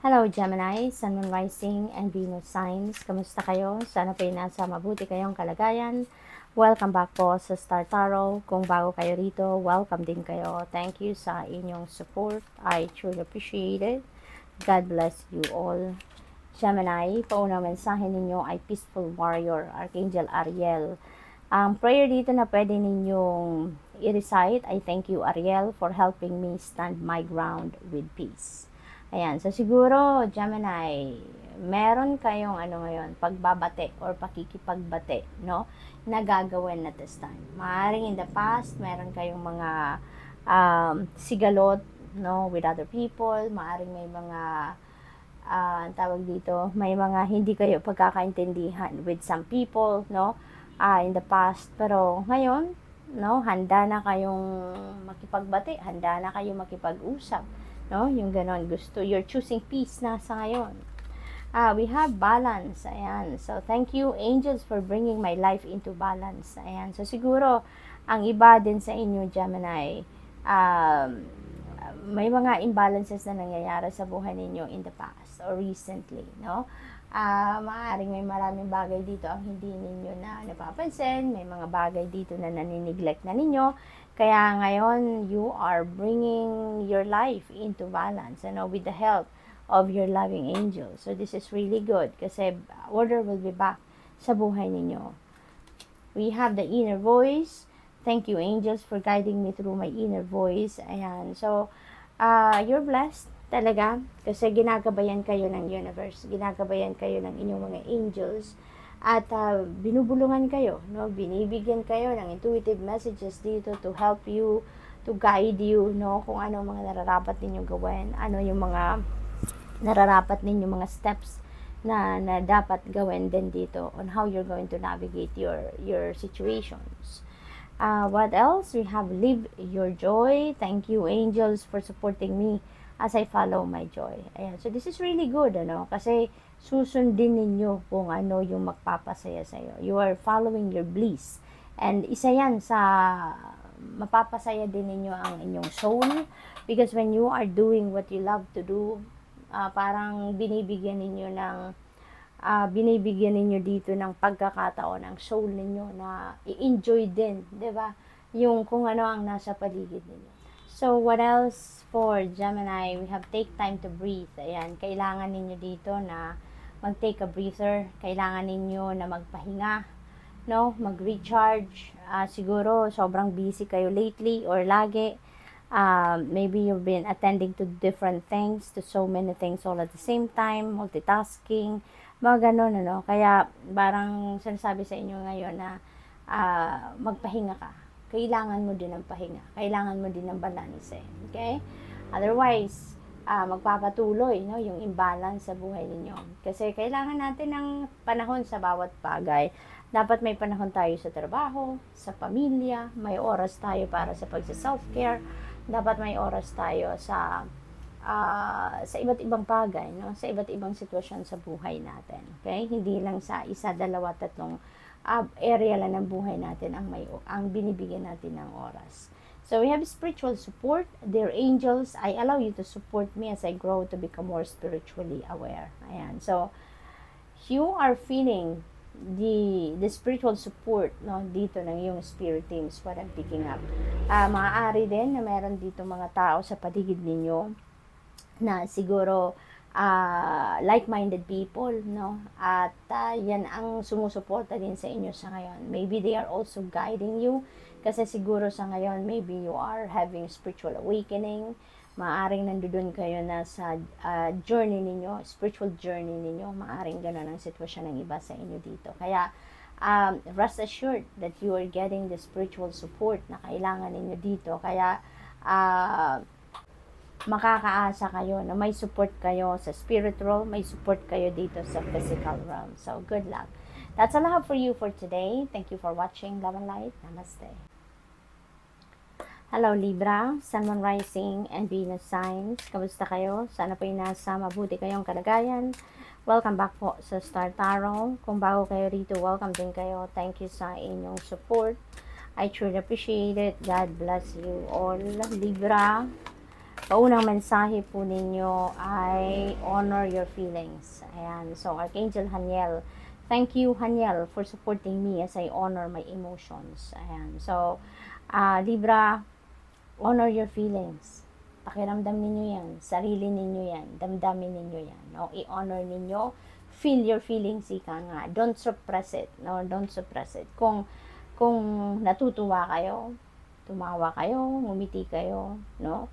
Hello Gemini, Sun, Moon, Rising, and Venus signs. Kamusta kayo? Sana po nasa mabuti kayong kalagayan. Welcome back po sa Star Tarot. Kung bago kayo rito, welcome din kayo. Thank you sa inyong support. I truly appreciate it. God bless you all. Gemini, paunang mensahe ninyo ay Peaceful Warrior, Archangel Ariel. Ang prayer dito na pwede ninyong i-recite, I thank you Ariel for helping me stand my ground with peace. Ayan, so siguro, Gemini, meron kayong ngayon, pagbabate or pakikipagbate, no? Na gagawin at this time. Maaaring in the past, meron kayong mga sigalot, no? With other people. Maaaring may mga, tawag dito, may mga hindi kayo pagkakaintindihan with some people, no? In the past. Pero ngayon, no? Handa na kayong makipagbate. Handa na kayong makipag-usap. No, yung ganon, gusto, you're choosing peace na sa ngayon. We have balance, ayan. So, thank you, angels, for bringing my life into balance, ayan. So, siguro, ang iba din sa inyo, Gemini, may mga imbalances na nangyayari sa buhay ninyo in the past or recently, no? Maaaring may maraming bagay dito ang hindi ninyo na napapansin, may mga bagay dito na naniniglect na ninyo. Kaya ngayon, you are bringing your life into balance, with the help of your loving angel. So, this is really good kasi order will be back sa buhay ninyo. We have the inner voice. Thank you, angels, for guiding me through my inner voice. Ayan. So, you're blessed talaga kasi ginagabayan kayo ng universe. Ginagabayan kayo ng inyong mga angels. At binubulungan kayo, no? Binibigyan kayo ng intuitive messages dito to help you, to guide you, no? Kung ano mga nararapat ninyong gawin, ano yung mga nararapat ninyong mga steps na dapat gawin din dito on how you're going to navigate your situations. What else? We have live your joy. Thank you, angels, for supporting me as I follow my joy. Ayan. So, this is really good, kasi susundin ninyo kung ano yung magpapasaya sa'yo. You are following your bliss. And isa yan sa mapapasaya din ninyo ang inyong soul. Because when you are doing what you love to do, parang binibigyan ninyo dito ng pagkakataon ang soul ninyo na i-enjoy din, 'di ba? Yung kung ano ang nasa paligid ninyo. So, what else for Gemini? We have take time to breathe. Ayan, kailangan ninyo dito na mag-take a breather. Kailangan ninyo na magpahinga, no? Mag-recharge. Siguro, sobrang busy kayo lately or lagi. Maybe you've been attending to different things, to so many things all at the same time, multitasking, mga ganun, Kaya, parang sinasabi sa inyo ngayon na magpahinga ka. Kailangan mo din ng pahinga. Kailangan mo din ng balance, okay? Otherwise, magpapatuloy, yung imbalance sa buhay ninyo. Kasi kailangan natin ng panahon sa bawat bagay. Dapat may panahon tayo sa trabaho, sa pamilya, may oras tayo para sa pagsa-self-care, dapat may oras tayo sa iba't ibang bagay, sa iba't ibang sitwasyon sa buhay natin. Okay? Hindi lang sa isa, dalawa, tatlong area lang ng buhay natin ang binibigyan natin ng oras. So, we have spiritual support. Dear angels, I allow you to support me as I grow to become more spiritually aware. Ayan. So, you are feeling the spiritual support, dito ng yung spirit teams, what I'm picking up. Maaari din na meron dito mga tao sa paligid ninyo na siguro like-minded people, at yan ang sumusuporta din sa inyo sa ngayon. Maybe they are also guiding you kasi siguro sa ngayon maybe you are having spiritual awakening. Maaring nandoon kayo na sa journey ninyo, spiritual journey ninyo. Maaring gano'n ang sitwasyon ng iba sa inyo dito. Kaya rest assured that you are getting the spiritual support na kailangan ninyo dito. Kaya makakaasa kayo na may support kayo sa spiritual, may support kayo dito sa physical realm. So, good luck. That's all I have for you for today. Thank you for watching. Love and light. Namaste. Hello, Libra, Sun, Moon, Rising, and Venus signs. Kamusta kayo? Sana po nasa mabuti kayong kalagayan. Welcome back po sa Star Tarot. Kung bago kayo rito, welcome din kayo. Thank you sa inyong support. I truly appreciate it. God bless you all, Libra. paunang mensahe po ninyo ay honor your feelings. Ayan. So, Archangel Haniel, thank you, Haniel, for supporting me as I honor my emotions. Ayan. So, Libra, honor your feelings. Pakiramdam ninyo yan. Sarili ninyo yan. Damdamin ninyo yan. No? I-honor ninyo. Feel your feelings, ika nga. Don't suppress it. No? Don't suppress it. Kung natutuwa kayo, tumawa kayo, ngumiti kayo, no?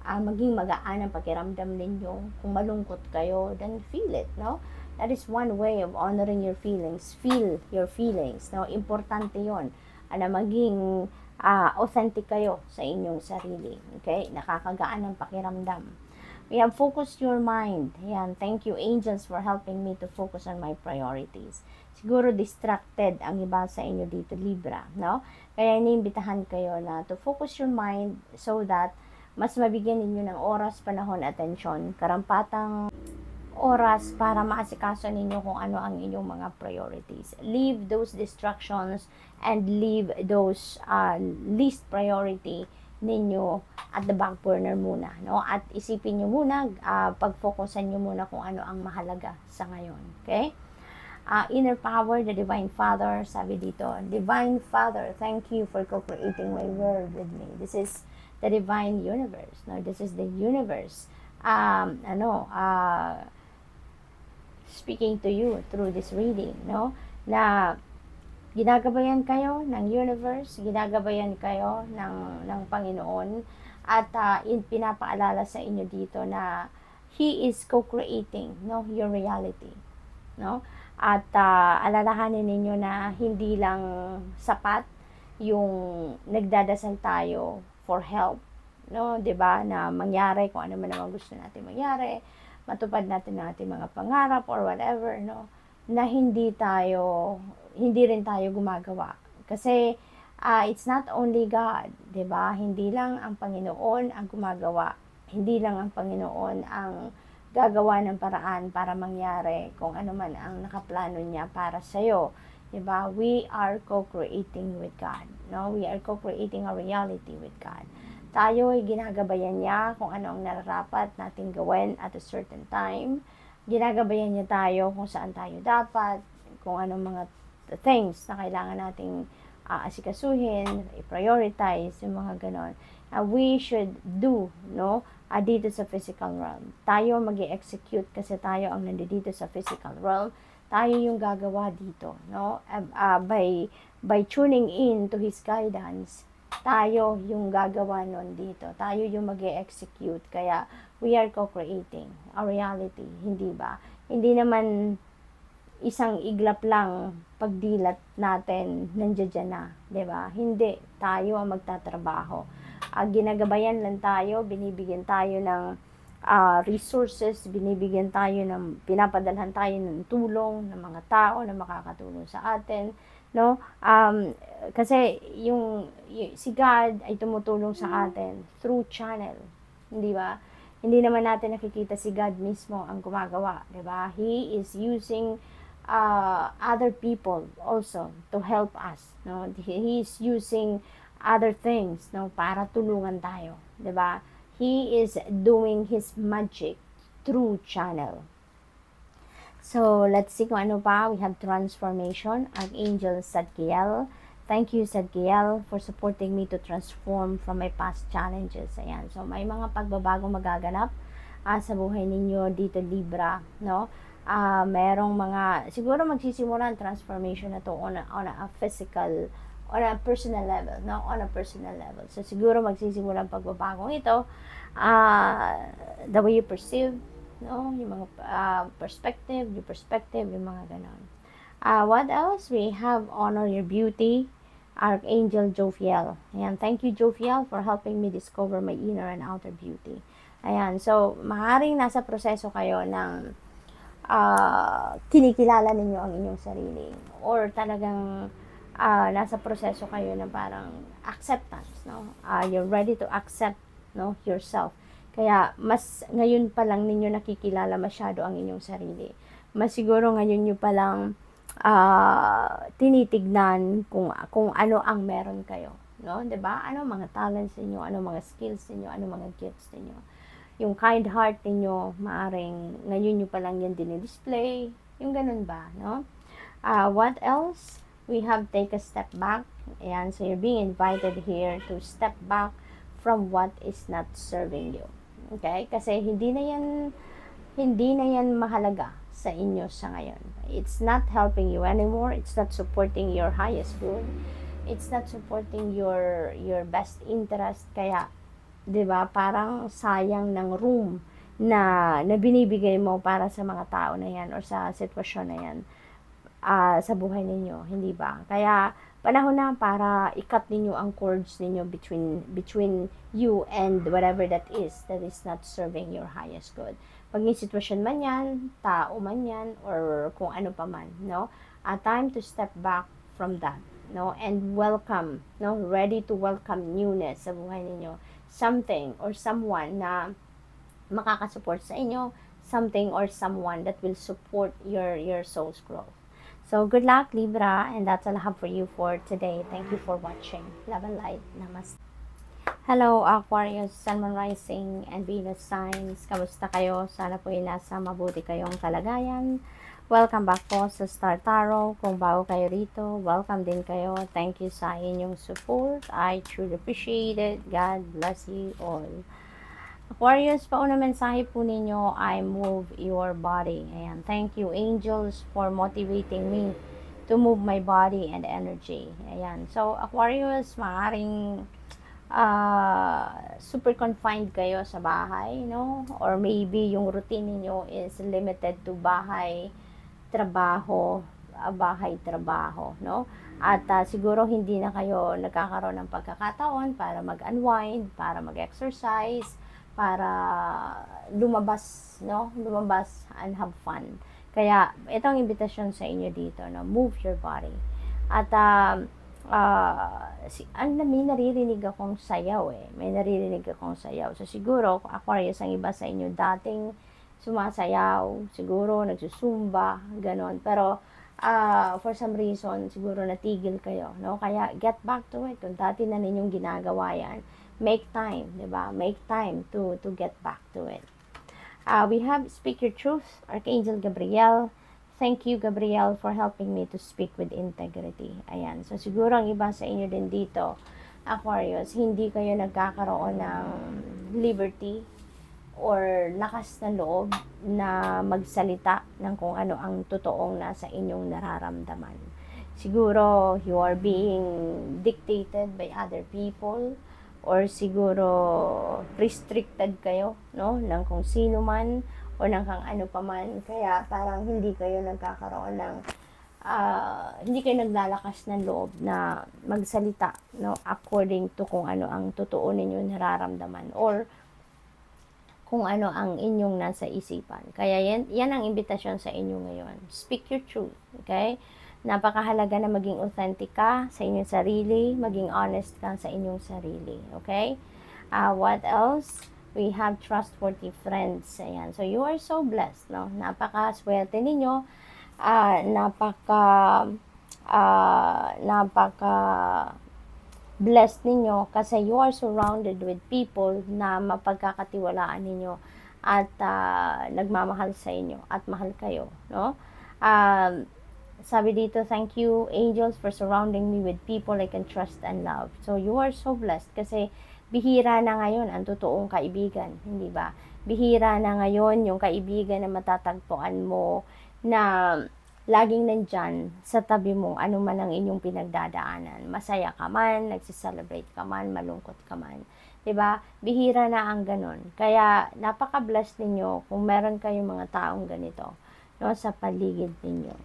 Maging magaan ang pakiramdam ninyo. Kung malungkot kayo, then feel it, no? That is one way of honoring your feelings. Feel your feelings, no? Importante yon. Maging authentic kayo sa inyong sarili. Okay? Nakakagaan ang pakiramdam. We have focused your mind. Yan. Thank you, angels, for helping me to focus on my priorities. Siguro distracted ang iba sa inyo dito, Libra, no? Kaya iniimbitahan kayo na to focus your mind so that mas mabigyan ninyo ng oras, panahon, atensyon, karampatang oras para maasikaso ninyo kung ano ang inyong mga priorities. Leave those distractions and leave those least priority ninyo at the back burner muna, no? At isipin nyo muna, pag-focusan nyo muna kung ano ang mahalaga sa ngayon, okay? Inner power, the Divine Father, sabi dito, Divine Father, thank you for co-creating my world with me. This is the divine universe, no? This is the universe, speaking to you through this reading, no? Na ginagabayan kayo ng universe, ginagabayan kayo ng Panginoon, at pinapaalala sa inyo dito na He is co-creating, no, your reality, no? At alalahanin ninyo na hindi lang sapat yung nagdadasal tayo for help, no, 'di ba, na mangyari kung ano man ang gusto natin mangyari, matupad natin ang ating mga pangarap or whatever, no, na hindi rin tayo gumagawa. Kasi it's not only God, 'di ba? Hindi lang ang Panginoon ang gumagawa. Hindi lang ang Panginoon ang gagawa ng paraan para mangyari kung ano man ang nakaplano niya para sa iyo. 'Di ba? We are co-creating with God, no? We are co-creating a reality with God. Tayo ay ginagabayan niya kung ano ang nararapat nating gawin at a certain time. Ginagabayan niya tayo kung saan tayo dapat, kung anong mga things na kailangan nating asikasuhin, i-prioritize, yung mga ganon. We should do, no? Dito sa physical realm. Tayo mag-i-execute kasi tayo ang nandito sa physical realm. Tayo yung gagawa dito, no? By tuning in to His guidance, tayo yung gagawa nun dito. Tayo yung mag-execute. Kaya, we are co-creating a reality, hindi ba? Hindi naman isang iglap lang pagdilat natin nandiyan na, 'di ba? Hindi, tayo ang magtatrabaho. Ginagabayan lang tayo, binibigyan tayo ng resources, pinapadalhan tayo ng tulong ng mga tao na makakatulong sa atin, no? Kasi si God ay tumutulong sa atin through channel, hindi ba? Hindi naman natin nakikita si God mismo ang gumagawa, 'di ba? He is using other people also to help us, no? He is using other things, no, para tulungan tayo, 'di ba? He is doing His magic through channel. So, let's see kung ano pa. We have transformation, Archangel Zadkiel. Thank you, Zadkiel, for supporting me to transform from my past challenges. Ayan. So, may mga pagbabago magaganap sa buhay ninyo dito, Libra, no? Merong mga, siguro magsisimula ang transformation na to on a physical, on a personal level, no? On a personal level. So, siguro magsisimula ang pagbabagong ito, the way you perceive, no? Yung mga perspective, yung mga ganon. What else? We have honor your beauty, Archangel Jophiel. Ayan, thank you, Jophiel, for helping me discover my inner and outer beauty. Ayan, so, maaaring nasa proseso kayo ng kinikilala ninyo ang inyong sarili, or talagang nasa proseso kayo ng parang acceptance, no? You're ready to accept, no, yourself. Kaya mas ngayon pa lang ninyo nakikilala masyado ang inyong sarili. Mas siguro ngayon nyo pa lang tinitignan kung ano ang meron kayo, no? 'Di ba? Ano mga talents niyo, ano mga skills niyo, ano mga gifts niyo. yung kind heart ninyo, maaring ngayon nyo pa lang yan dinidisplay, yung ganun ba, no? What else? We have take a step back. Ayan, so you're being invited here to step back from what is not serving you. Okay? Kasi hindi na yan mahalaga sa inyo sa ngayon. It's not helping you anymore. It's not supporting your highest good. It's not supporting your best interest. Kaya, 'di ba, parang sayang ng room na binibigay mo para sa mga tao na yan or sa sitwasyon na yan sa buhay ninyo, hindi ba? Kaya panahon na para i-cut ninyo ang cords ninyo between you and whatever that is not serving your highest good. Pag may sitwasyon man yan, tao man yan, or kung ano pa man, no? Time to step back from that, no? And welcome, no? Ready to welcome newness sa buhay ninyo. Something or someone na makakasupport sa inyo, something or someone that will support your soul's growth. So, good luck, Libra, and that's all I have for you for today. Thank you for watching. Love and light. Namaste. Hello, Aquarius, Sun, Moon, Rising, and Venus signs. Kamusta kayo? Sana po nasa mabuti kayong kalagayan. Welcome back po sa Star Tarot. Kung bago kayo rito, welcome din kayo. Thank you sa inyong support. I truly appreciate it. God bless you all. Aquarius, pauna mensahe po ninyo, I move your body. Ayan. Thank you, angels, for motivating me to move my body and energy. Ayan. So, Aquarius, maaaring super confined kayo sa bahay, no? Or maybe yung routine ninyo is limited to bahay, trabaho, no? At siguro hindi na kayo nagkakaroon ng pagkakataon para mag-unwind, para mag-exercise, para lumabas, no? Lumabas and have fun. Kaya, itong invitation sa inyo dito, no? Move your body. At, may naririnig akong sayaw eh. May naririnig akong sayaw. So, siguro, Aquarius, ang iba sa inyo dating sumasayaw, siguro, nagsusumba, ganon. Pero, for some reason, siguro natigil kayo, no? Kaya, get back to it. Kung dati na ninyong ginagawa yan, make time, diba? Make time to get back to it. We have Speak Your Truth, Archangel Gabriel. Thank you, Gabriel, for helping me to speak with integrity. Ayan. So, siguro ang iba sa inyo din dito, Aquarius, hindi kayo nagkakaroon ng liberty or lakas na loob na magsalita ng kung ano ang totoong nasa inyong nararamdaman. Siguro, you are being dictated by other people, or siguro restricted kayo, no, ng kung sino man o ng kang ano pa man, kaya parang hindi kayo nagkakaroon ng hindi kayo naglalakas ng loob na magsalita, no, according to kung ano ang totoo ninyo nararamdaman or kung ano ang inyong nasa isipan. Kaya yan ang imbitasyon sa inyo ngayon. Speak your truth, okay? Napakahalaga na maging authentic ka sa inyong sarili, maging honest ka sa inyong sarili, okay? What else? We have trustworthy friends. Ayan. So, you are so blessed, no? Napaka-swerte ninyo. Napaka-blessed ninyo kasi you are surrounded with people na mapagkakatiwalaan ninyo at nagmamahal sa inyo at mahal kayo, no? Sabi dito, thank you, angels, for surrounding me with people I can trust and love. So, you are so blessed kasi bihira na ngayon ang totoong kaibigan, hindi ba? Bihira na ngayon yung kaibigan na matatagpuan mo na laging nandyan sa tabi mo, ano man ang inyong pinagdadaanan. Masaya ka man, nagsiselebrate ka man, malungkot ka man. Diba? Bihira na ang ganon. Kaya, napaka-blessed ninyo kung meron kayong mga taong ganito, no, sa paligid ninyo.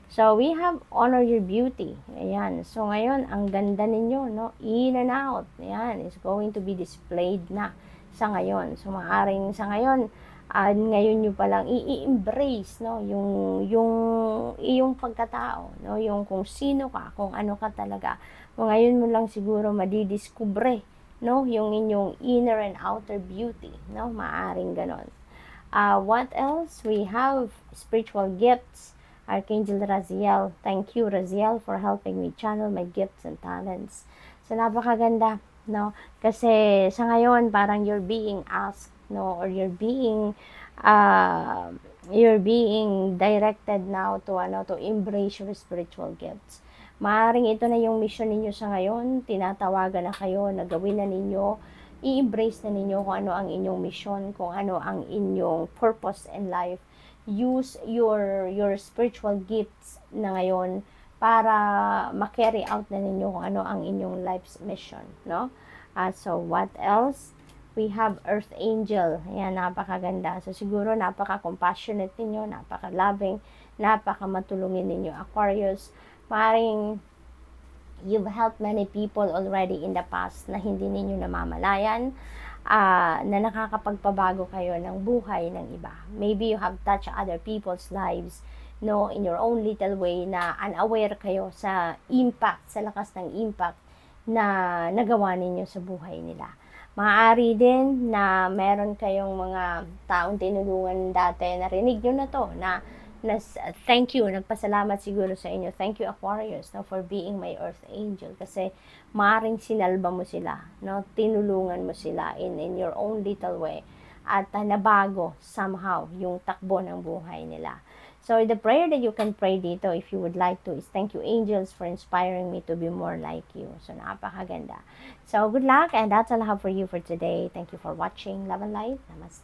So, we have honor your beauty. Ayan. So, ngayon, ang ganda ninyo, no? In and out. Ayan. Is going to be displayed na sa ngayon. So, maaring sa ngayon, ngayon nyo palang i-embrace, no? Yung iyong pagkatao, no? Yung kung sino ka, kung ano ka talaga. Kung ngayon mo lang siguro madidiskubre, no? Yung inyong inner and outer beauty, no? Maaring ganon. What else? We have spiritual gifts. Archangel Raziel. Thank you, Raziel, for helping me channel my gifts and talents. So, napakaganda, no? Kasi sa ngayon, parang you're being asked no? Or you're being directed now to to embrace your spiritual gifts. Maaring ito na yung mission ninyo sa ngayon, tinatawagan na kayo na gawin na ninyo, i-embrace na ninyo kung ano ang inyong mission, kung ano ang inyong purpose in life. Use your spiritual gifts na ngayon para ma-carry out na ninyo kung ano ang inyong life's mission, no? So what else? We have Earth Angel. Ayan, napakaganda. So siguro napaka-compassionate ninyo, napaka-loving, napaka-matulungin ninyo, Aquarius. Maring you've helped many people already in the past na hindi ninyo namamalayan, na nakakapagpabago kayo ng buhay ng iba. Maybe you have touched other people's lives, no, in your own little way, na unaware kayo sa impact, sa lakas ng impact na nagawa ninyo sa buhay nila. Maaari din na meron kayong mga taong tinulungan dati, narinig nyo na to, na thank you, nagpasalamat siguro sa inyo. Thank you, Aquarius, no, for being my Earth Angel. Kasi maaring sinalba mo sila, no, tinulungan mo sila in your own little way. At nabago somehow yung takbo ng buhay nila. So the prayer that you can pray dito, if you would like to, is thank you, angels, for inspiring me to be more like you. So napakaganda. So good luck, and that's all I have for you for today. Thank you for watching. Love and light. Namaste.